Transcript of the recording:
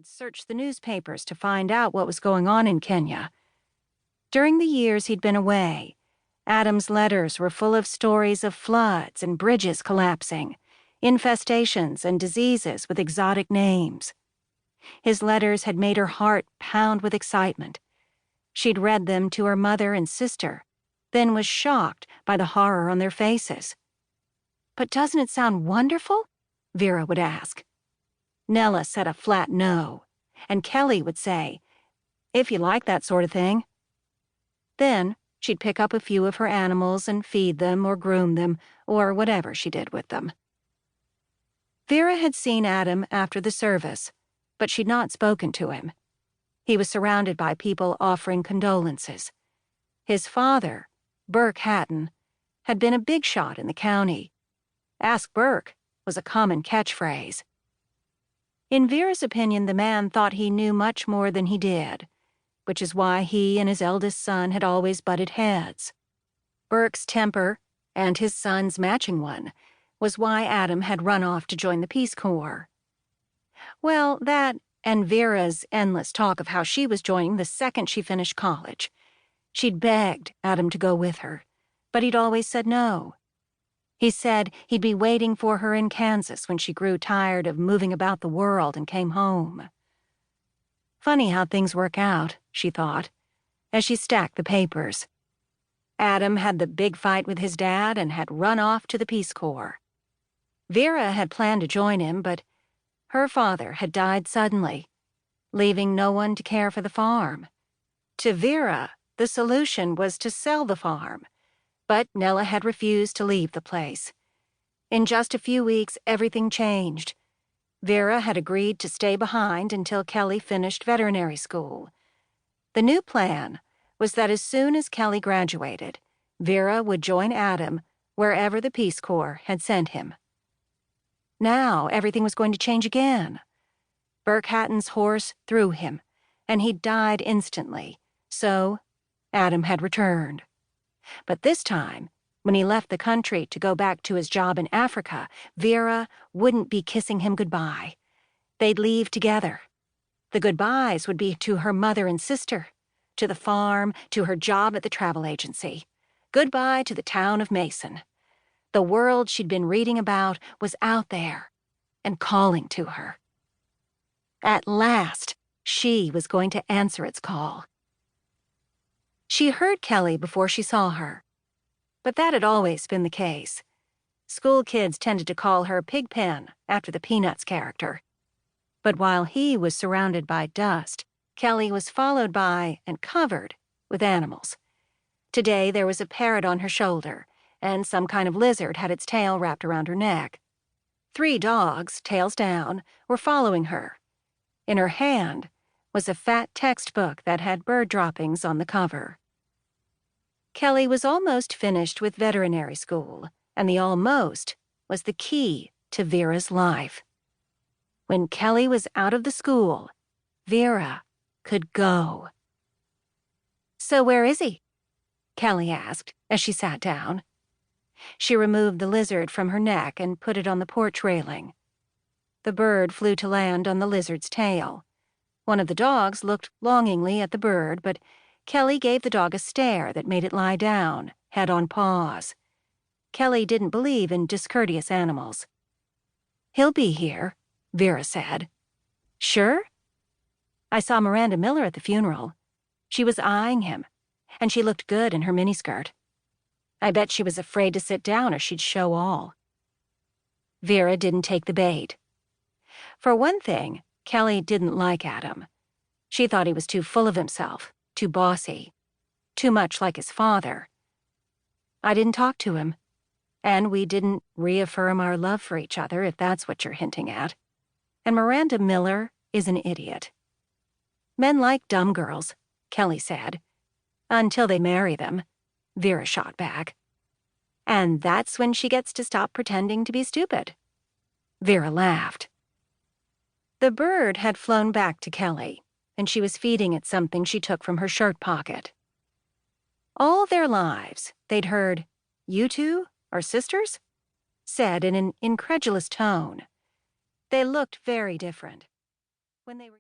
had searched the newspapers to find out what was going on in Kenya. During the years he'd been away, Adam's letters were full of stories of floods and bridges collapsing, infestations and diseases with exotic names. His letters had made her heart pound with excitement. She'd read them to her mother and sister, then was shocked by the horror on their faces. "But doesn't it sound wonderful?" Vera would ask. Nella said a flat no, and Kelly would say, "If you like that sort of thing." Then she'd pick up a few of her animals and feed them or groom them or whatever she did with them. Vera had seen Adam after the service, but she'd not spoken to him. He was surrounded by people offering condolences. His father, Burke Hatton, had been a big shot in the county. "Ask Burke" was a common catchphrase. In Vera's opinion, the man thought he knew much more than he did, which is why he and his eldest son had always butted heads. Burke's temper, and his son's matching one, was why Adam had run off to join the Peace Corps. Well, that, and Vera's endless talk of how she was joining the second she finished college. She'd begged Adam to go with her, but he'd always said no. He said he'd be waiting for her in Kansas when she grew tired of moving about the world and came home. Funny how things work out, she thought, as she stacked the papers. Adam had the big fight with his dad and had run off to the Peace Corps. Vera had planned to join him, but her father had died suddenly, leaving no one to care for the farm. To Vera, the solution was to sell the farm, but Nella had refused to leave the place. In just a few weeks, everything changed. Vera had agreed to stay behind until Kelly finished veterinary school. The new plan was that as soon as Kelly graduated, Vera would join Adam wherever the Peace Corps had sent him. Now everything was going to change again. Burke Hatton's horse threw him, and he died instantly, so Adam had returned. But this time, when he left the country to go back to his job in Africa, Vera wouldn't be kissing him goodbye. They'd leave together. The goodbyes would be to her mother and sister, to the farm, to her job at the travel agency. Goodbye to the town of Mason. The world she'd been reading about was out there and calling to her. At last, she was going to answer its call. She heard Kelly before she saw her, but that had always been the case. School kids tended to call her Pigpen after the Peanuts character. But while he was surrounded by dust, Kelly was followed by and covered with animals. Today there was a parrot on her shoulder, and some kind of lizard had its tail wrapped around her neck. 3 dogs, tails down, were following her. In her hand was a fat textbook that had bird droppings on the cover. Kelly was almost finished with veterinary school, and the almost was the key to Vera's life. When Kelly was out of the school, Vera could go. "So where is he?" Kelly asked as she sat down. She removed the lizard from her neck and put it on the porch railing. The bird flew to land on the lizard's tail. One of the dogs looked longingly at the bird, but Kelly gave the dog a stare that made it lie down, head on paws. Kelly didn't believe in discourteous animals. "He'll be here," Vera said. "Sure?" "I saw Miranda Miller at the funeral. She was eyeing him, and she looked good in her miniskirt. I bet she was afraid to sit down or she'd show all." Vera didn't take the bait. For one thing, Kelly didn't like Adam. She thought he was too full of himself, too bossy, too much like his father. "I didn't talk to him, and we didn't reaffirm our love for each other, if that's what you're hinting at. And Miranda Miller is an idiot." "Men like dumb girls," Kelly said. "Until they marry them," Vera shot back. "And that's when she gets to stop pretending to be stupid." Vera laughed. The bird had flown back to Kelly, and she was feeding it something she took from her shirt pocket. All their lives, they'd heard, "You two are sisters?" said in an incredulous tone. They looked very different. When they were